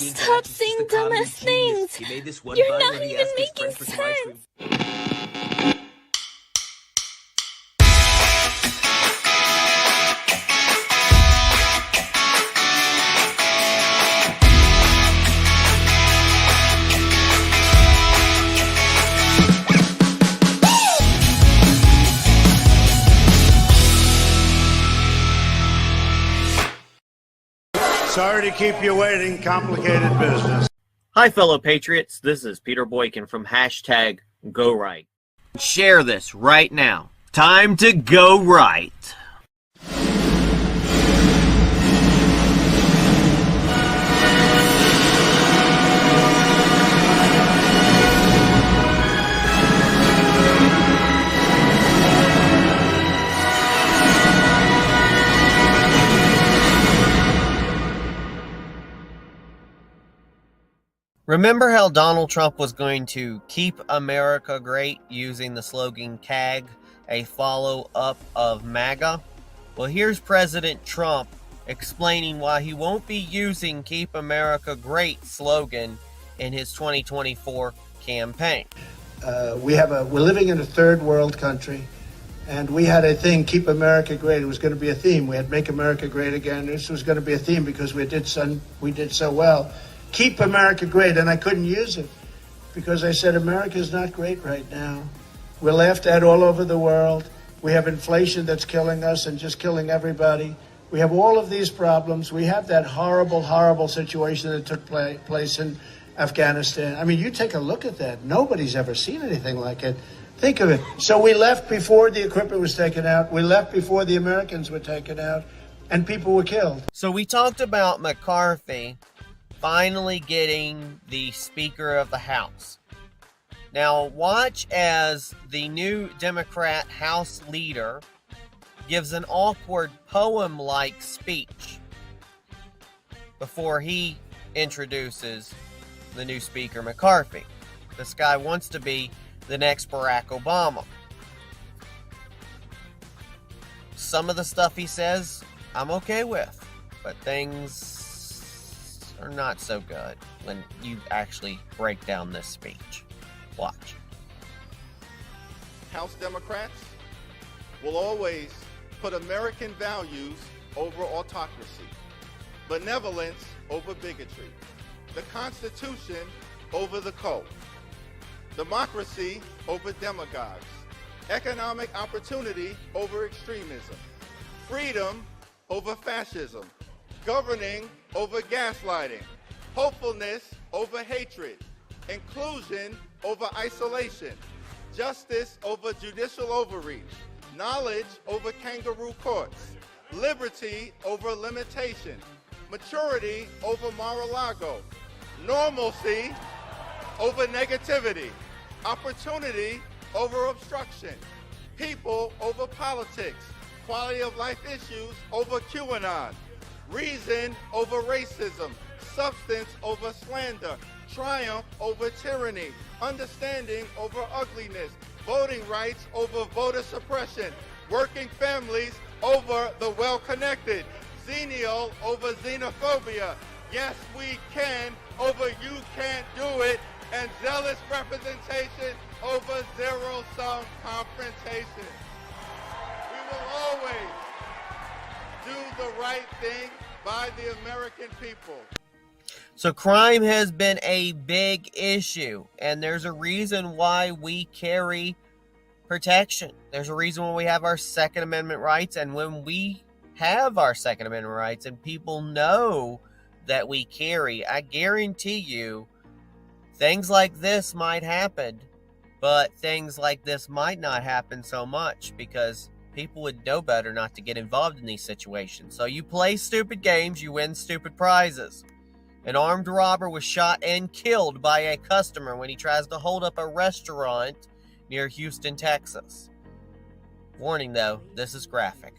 Stop saying dumbass things! You're not even making sense! Sorry to keep you waiting. Complicated business. Hi, fellow patriots. This is Peter Boykin from #GoRight. Share this right now. Time to go right. Remember how Donald Trump was going to keep America great using the slogan CAG, a follow-up of MAGA? Well, here's President Trump explaining why he won't be using Keep America Great slogan in his 2024 campaign. We're living in a third world country, and we had a thing, Keep America Great. It was going to be a theme. We had Make America Great Again. This was going to be a theme because we did so well. Keep America great, and I couldn't use it because I said America's not great right now. We're laughed at all over the world. We have inflation that's killing us and just killing everybody. We have all of these problems. We have that horrible, horrible situation that took place in Afghanistan. I mean, you take a look at that. Nobody's ever seen anything like it. Think of it. So we left before the equipment was taken out. We left before the Americans were taken out, and people were killed. So we talked about McCarthy finally getting the Speaker of the House. Now watch as the new Democrat House leader gives an awkward poem-like speech before he introduces the new Speaker, McCarthy. This guy wants to be the next Barack Obama. Some of the stuff he says, I'm okay with, but things are not so good when you actually break down this speech. Watch. House Democrats will always put American values over autocracy, benevolence over bigotry, the Constitution over the code, democracy over demagogues, economic opportunity over extremism, freedom over fascism, governing over gaslighting, hopefulness over hatred, inclusion over isolation, justice over judicial overreach, knowledge over kangaroo courts, liberty over limitation, maturity over Mar-a-Lago, normalcy over negativity, opportunity over obstruction, people over politics, quality of life issues over QAnon, reason over racism, substance over slander, triumph over tyranny, understanding over ugliness, voting rights over voter suppression, working families over the well-connected, xenial over xenophobia, yes we can over you can't do it, and zealous representation over zero-sum confrontation. We will always do the right thing by the American people. So crime has been a big issue, and there's a reason why we carry protection. There's a reason why we have our Second Amendment rights, and when we have our Second Amendment rights and people know that we carry, I guarantee you things like this might happen, but things like this might not happen so much because people would know better not to get involved in these situations. So you play stupid games, you win stupid prizes. An armed robber was shot and killed by a customer when he tries to hold up a restaurant near Houston, Texas. Warning though, this is graphic.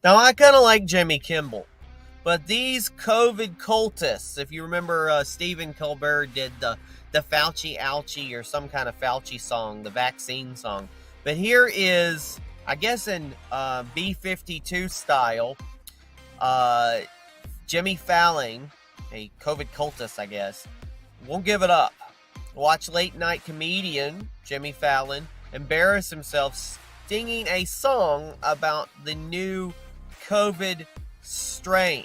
Now, I kind of like Jimmy Kimmel, but these COVID cultists, if you remember Stephen Colbert did the Fauci Ouchie or some kind of Fauci song, the vaccine song. But here is, I guess in B-52 style, Jimmy Fallon, a COVID cultist, I guess, won't give it up. Watch late night comedian Jimmy Fallon embarrass himself singing a song about the new COVID strain,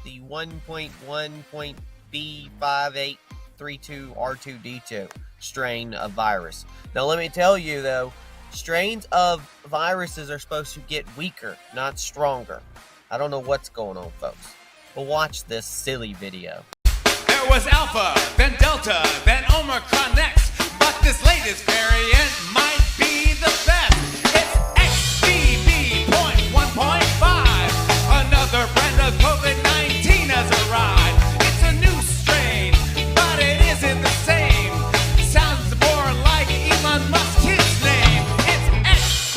the 1.1.B5832R2D2 strain of virus. Now, let me tell you, though, strains of viruses are supposed to get weaker, not stronger. I don't know what's going on, folks. But watch this silly video. There was Alpha, then Delta, then Omicron next. But this latest variant might be the best. It's XBB.1.5. Another brand of COVID-19 has arrived. It's a new strain, but it isn't the same. Sounds more like Elon Musk's kid's name. It's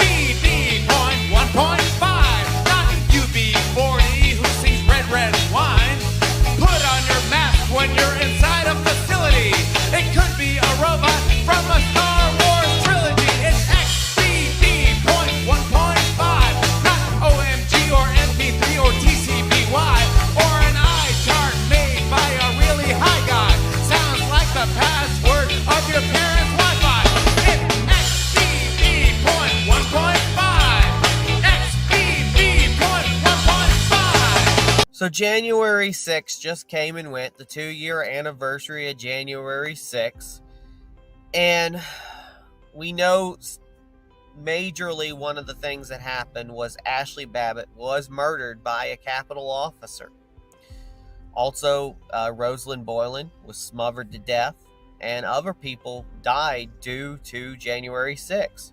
XBB.1.5, not UB40 who sings red, red wine. Put on your mask when you're inside a facility. It could be a robot from a Star Wars trilogy. It's XBB.1.5, not OMG or MP3 or TCBY, or an eye chart made by a really high guy. Sounds like the password of your parents' Wi-Fi. It's XBB.1.5. XBB.1.5. So January 6th just came and went, the 2-year anniversary of January 6th. And we know majorly one of the things that happened was Ashley Babbitt was murdered by a Capitol officer. Also, Rosalind Boylan was smothered to death, and other people died due to January 6th.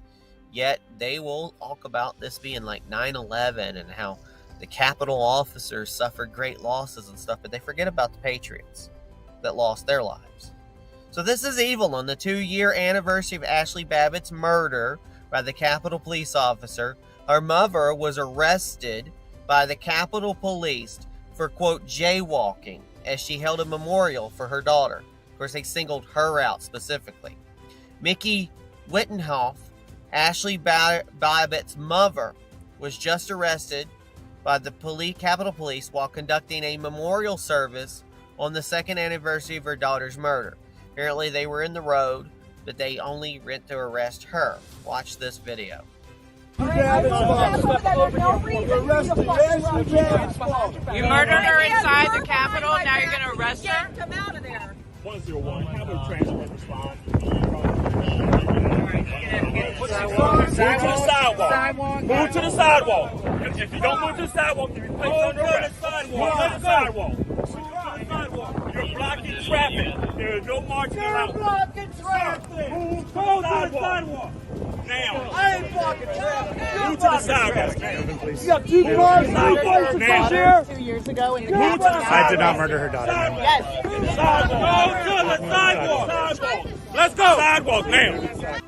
Yet they will talk about this being like 9/11 and how the Capitol officers suffered great losses and stuff, but they forget about the patriots that lost their lives. So this is evil. On the 2-year anniversary of Ashley Babbitt's murder by the Capitol police officer, her mother was arrested by the Capitol Police for, quote, jaywalking as she held a memorial for her daughter. Of course, they singled her out specifically. Mickey Wittenhoff, Ashley Babbitt's mother, was just arrested by the Capitol Police while conducting a memorial service on the 2nd anniversary of her daughter's murder. Apparently, they were in the road, but they only went to arrest her. Watch this video. You murdered her inside the Capitol, now you're going to arrest her? Come out of there. 101, Capitol transport response. Move to the sidewalk. If you don't move to the sidewalk, if you place on the sidewalk, you're blocking traffic. There is no marching allowed. You're blocking traffic. Move to the sidewalk. Now. I ain't blocking traffic. Move to the sidewalk. You got 2 cars now. 2 years ago. Move to the sidewalk. I did not murder her daughter. Yes. Go to the sidewalk. Let's go. Sidewalk now.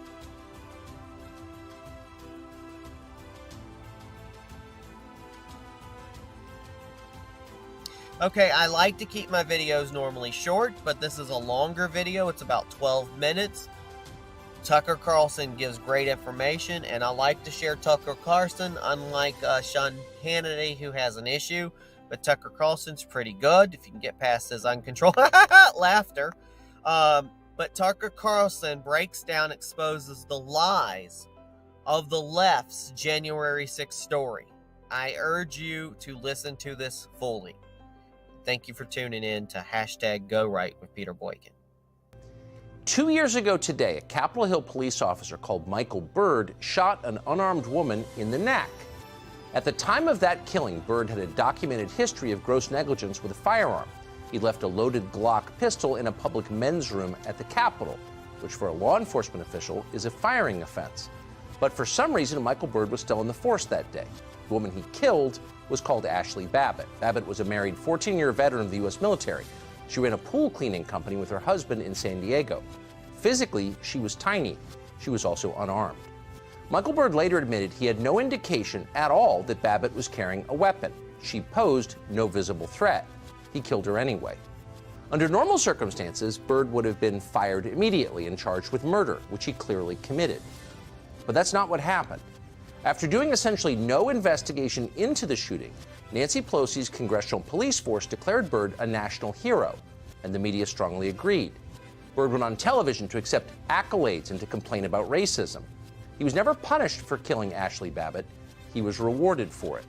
Okay, I like to keep my videos normally short, but this is a longer video. It's about 12 minutes. Tucker Carlson gives great information, and I like to share Tucker Carlson, unlike Sean Hannity, who has an issue. But Tucker Carlson's pretty good, if you can get past his uncontrolled laughter. But Tucker Carlson breaks down, exposes the lies of the left's January 6th story. I urge you to listen to this fully. Thank you for tuning in to #GoRight with Peter Boykin. 2 years ago today, a Capitol Hill police officer called Michael Byrd shot an unarmed woman in the neck. At the time of that killing, Byrd had a documented history of gross negligence with a firearm. He left a loaded Glock pistol in a public men's room at the Capitol, which for a law enforcement official is a firing offense. But for some reason, Michael Byrd was still in the force that day. The woman he killed was called Ashley Babbitt. Babbitt was a married 14-year veteran of the U.S. military. She ran a pool cleaning company with her husband in San Diego. Physically, she was tiny. She was also unarmed. Michael Byrd later admitted he had no indication at all that Babbitt was carrying a weapon. She posed no visible threat. He killed her anyway. Under normal circumstances, Byrd would have been fired immediately and charged with murder, which he clearly committed. But that's not what happened. After doing essentially no investigation into the shooting, Nancy Pelosi's congressional police force declared Byrd a national hero, and the media strongly agreed. Byrd went on television to accept accolades and to complain about racism. He was never punished for killing Ashley Babbitt. He was rewarded for it.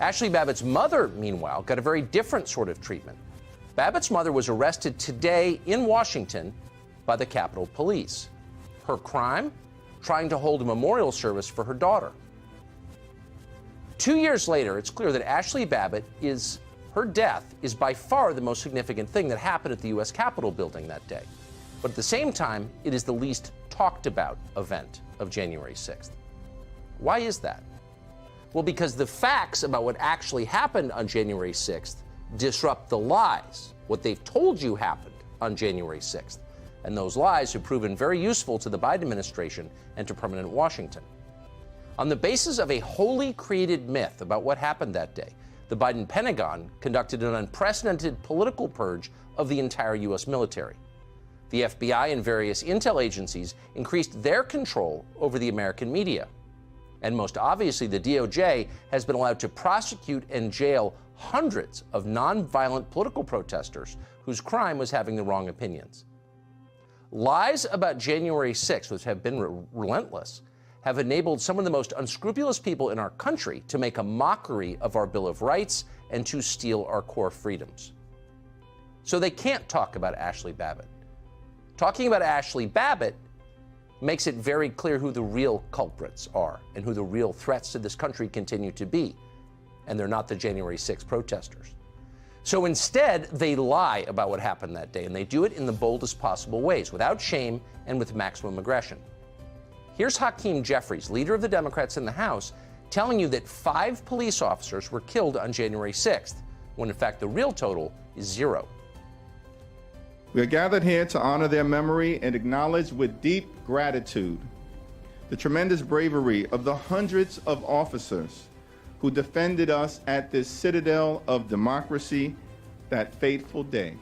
Ashley Babbitt's mother, meanwhile, got a very different sort of treatment. Babbitt's mother was arrested today in Washington by the Capitol Police. Her crime? Trying to hold a memorial service for her daughter. 2 years later, it's clear that Ashley Babbitt her death is by far the most significant thing that happened at the U.S. Capitol building that day. But at the same time, it is the least talked about event of January 6th. Why is that? Well, because the facts about what actually happened on January 6th disrupt the lies, what they've told you happened on January 6th. And those lies have proven very useful to the Biden administration and to permanent Washington. On the basis of a wholly created myth about what happened that day, the Biden Pentagon conducted an unprecedented political purge of the entire U.S. military. The FBI and various intel agencies increased their control over the American media. And most obviously, the DOJ has been allowed to prosecute and jail hundreds of nonviolent political protesters whose crime was having the wrong opinions. Lies about January 6th, which have been relentless, have enabled some of the most unscrupulous people in our country to make a mockery of our Bill of Rights and to steal our core freedoms. So they can't talk about Ashley Babbitt. Talking about Ashley Babbitt makes it very clear who the real culprits are and who the real threats to this country continue to be. And they're not the January 6th protesters. So instead, they lie about what happened that day, and they do it in the boldest possible ways, without shame and with maximum aggression. Here's Hakeem Jeffries, leader of the Democrats in the House, telling you that 5 police officers were killed on January 6th, when in fact the real total is 0. We are gathered here to honor their memory and acknowledge with deep gratitude the tremendous bravery of the hundreds of officers who defended us at this citadel of democracy that fateful day.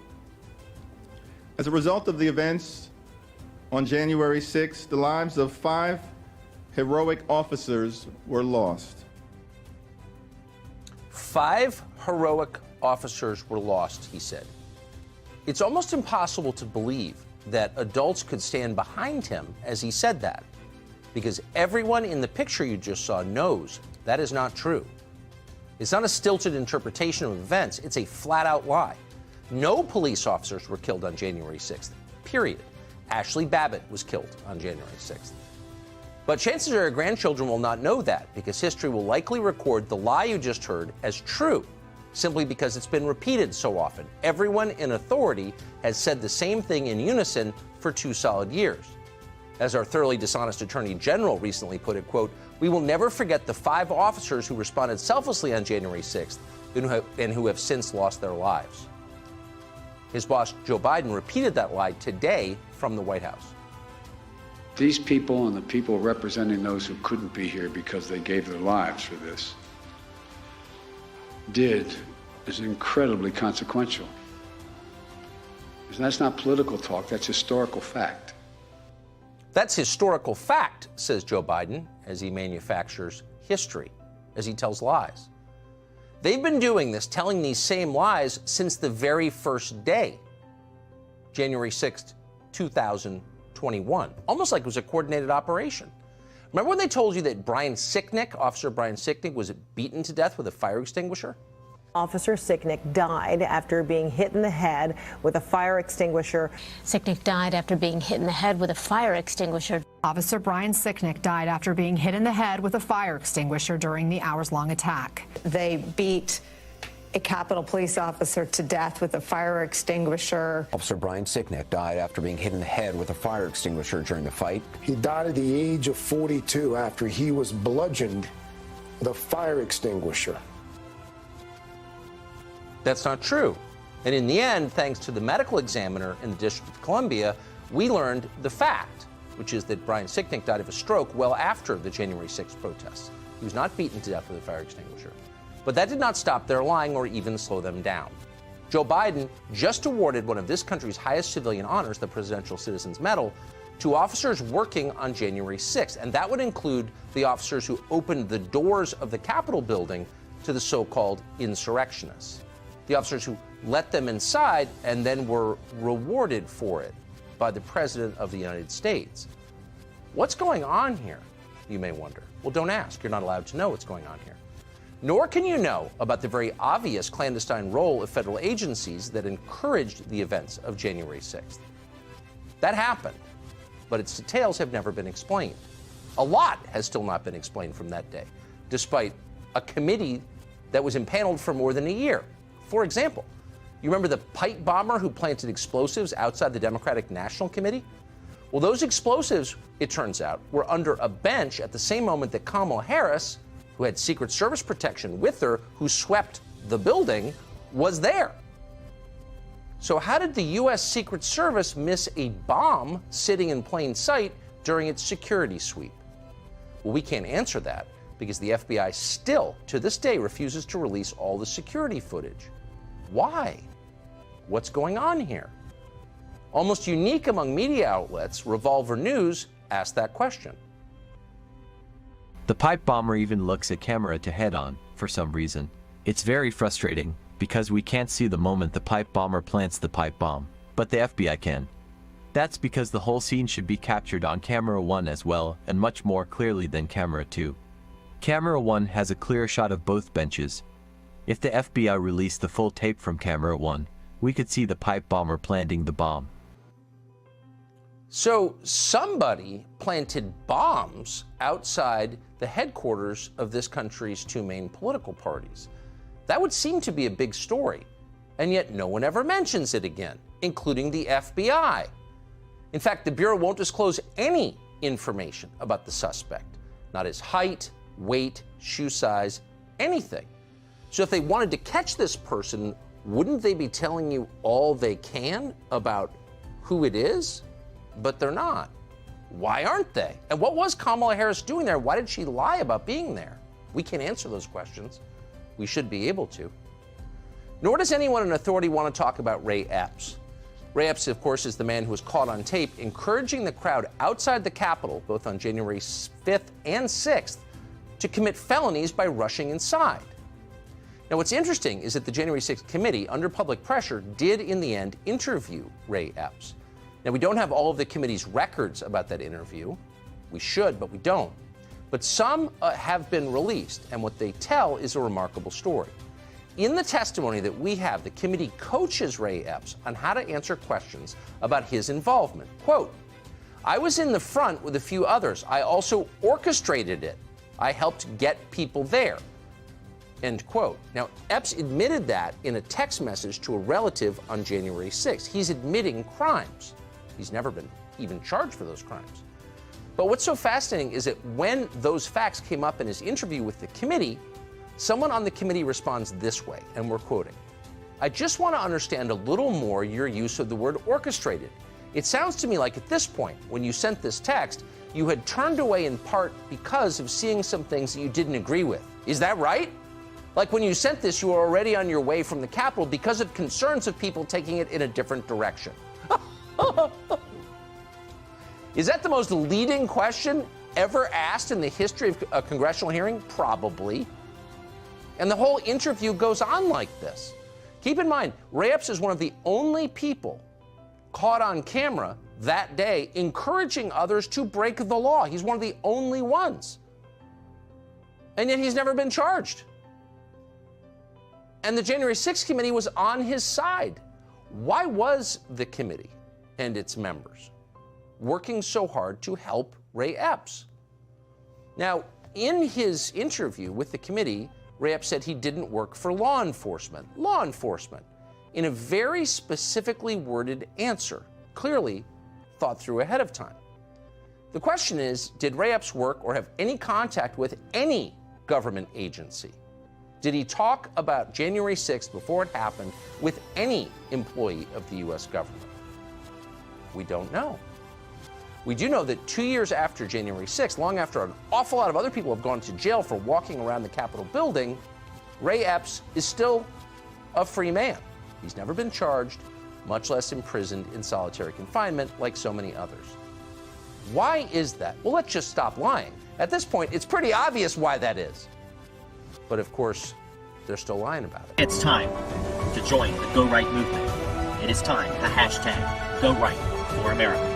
As a result of the events on January 6th, the lives of 5 heroic officers were lost. 5 heroic officers were lost, he said. It's almost impossible to believe that adults could stand behind him as he said that, because everyone in the picture you just saw knows that is not true. It's not a stilted interpretation of events, it's a flat-out lie. No police officers were killed on January 6th, period. Ashley Babbitt was killed on January 6th. But chances are your grandchildren will not know that, because history will likely record the lie you just heard as true, simply because it's been repeated so often. Everyone in authority has said the same thing in unison for 2 solid years. As our thoroughly dishonest Attorney General recently put it, quote, "We will never forget the 5 officers who responded selflessly on January 6th and who have since lost their lives." His boss, Joe Biden, repeated that lie today from the White House. These people and the people representing those who couldn't be here because they gave their lives for this is incredibly consequential. And that's not political talk, that's historical fact. That's historical fact, says Joe Biden, as he manufactures history, as he tells lies. They've been doing this, telling these same lies since the very first day, January 6th, 2021, almost like it was a coordinated operation. Remember when they told you that Officer Brian Sicknick was beaten to death with a fire extinguisher? Officer Sicknick died after being hit in the head with a fire extinguisher. Sicknick died after being hit in the head with a fire extinguisher. Officer Brian Sicknick died after being hit in the head with a fire extinguisher during the hours-long attack. They beat a Capitol police officer to death with a fire extinguisher. Officer Brian Sicknick died after being hit in the head with a fire extinguisher during the fight. He died at the age of 42 after he was bludgeoned with a fire extinguisher. That's not true. And in the end, thanks to the medical examiner in the District of Columbia, we learned the fact. which is that Brian Sicknick died of a stroke well after the January 6th protests. He was not beaten to death with a fire extinguisher. But that did not stop their lying or even slow them down. Joe Biden just awarded one of this country's highest civilian honors, the Presidential Citizens Medal, to officers working on January 6th. And that would include the officers who opened the doors of the Capitol building to the so-called insurrectionists. The officers who let them inside and then were rewarded for it by the President of the United States. What's going on here, you may wonder? Well, don't ask. You're not allowed to know what's going on here. Nor can you know about the very obvious clandestine role of federal agencies that encouraged the events of January 6th. That happened, but its details have never been explained. A lot has still not been explained from that day, despite a committee that was impaneled for more than a year. For example, you remember the pipe bomber who planted explosives outside the Democratic National Committee? Well, those explosives, it turns out, were under a bench at the same moment that Kamala Harris, who had Secret Service protection with her, who swept the building, was there. So how did the U.S. Secret Service miss a bomb sitting in plain sight during its security sweep? Well, we can't answer that because the FBI still, to this day, refuses to release all the security footage. Why? What's going on here? Almost unique among media outlets, Revolver News asked that question. The pipe bomber even looks at camera to head on, for some reason. It's very frustrating, because we can't see the moment the pipe bomber plants the pipe bomb, but the FBI can. That's because the whole scene should be captured on camera 1 as well, and much more clearly than camera 2. Camera 1 has a clear shot of both benches. If the FBI released the full tape from camera 1, we could see the pipe bomber planting the bomb. So somebody planted bombs outside the headquarters of this country's two main political parties. That would seem to be a big story, and yet no one ever mentions it again, including the FBI. In fact, the Bureau won't disclose any information about the suspect, not his height, weight, shoe size, anything. So if they wanted to catch this person, wouldn't they be telling you all they can about who it is? But they're not. Why aren't they? And what was Kamala Harris doing there? Why did she lie about being there? We can't answer those questions. We should be able to. Nor does anyone in authority want to talk about Ray Epps. Ray Epps, of course, is the man who was caught on tape encouraging the crowd outside the Capitol, both on January 5th and 6th, to commit felonies by rushing inside. Now, what's interesting is that the January 6th committee, under public pressure, did in the end interview Ray Epps. Now, we don't have all of the committee's records about that interview. We should, but we don't. But some have been released, and what they tell is a remarkable story. In the testimony that we have, the committee coaches Ray Epps on how to answer questions about his involvement. Quote, "I was in the front with a few others. I also orchestrated it. I helped get people there." End quote. Now, Epps admitted that in a text message to a relative on January 6th. He's admitting crimes. He's never been even charged for those crimes. But what's so fascinating is that when those facts came up in his interview with the committee, someone on the committee responds this way, and we're quoting, "I just want to understand a little more your use of the word orchestrated. It sounds to me like at this point, when you sent this text, you had turned away in part because of seeing some things that you didn't agree with. Is that right? Like when you sent this, you were already on your way from the Capitol because of concerns of people taking it in a different direction." Is that the most leading question ever asked in the history of a congressional hearing? Probably. And the whole interview goes on like this. Keep in mind, Ray Epps is one of the only people caught on camera that day encouraging others to break the law. He's one of the only ones. And yet he's never been charged. And the January 6th committee was on his side. Why was the committee and its members working so hard to help Ray Epps? Now, in his interview with the committee, Ray Epps said he didn't work for law enforcement, in a very specifically worded answer, clearly thought through ahead of time. The question is, did Ray Epps work or have any contact with any government agency? Did he talk about January 6th before it happened with any employee of the U.S. government? We don't know. We do know that 2 years after January 6th, long after an awful lot of other people have gone to jail for walking around the Capitol building, Ray Epps is still a free man. He's never been charged, much less imprisoned in solitary confinement like so many others. Why is that? Well, let's just stop lying. At this point, it's pretty obvious why that is. But of course, they're still lying about it. It's time to join the Go Right movement. It is time to hashtag Go Right for America.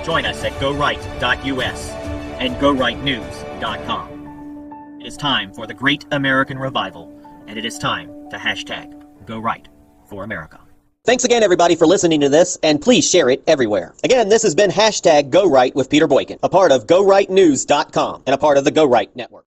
Join us at goright.us and gorightnews.com. It is time for the great American revival, and it is time to hashtag Go Right for America. Thanks again, everybody, for listening to this, and please share it everywhere. Again, this has been hashtag Go Right with Peter Boykin, a part of gorightnews.com and a part of the Go Right Network.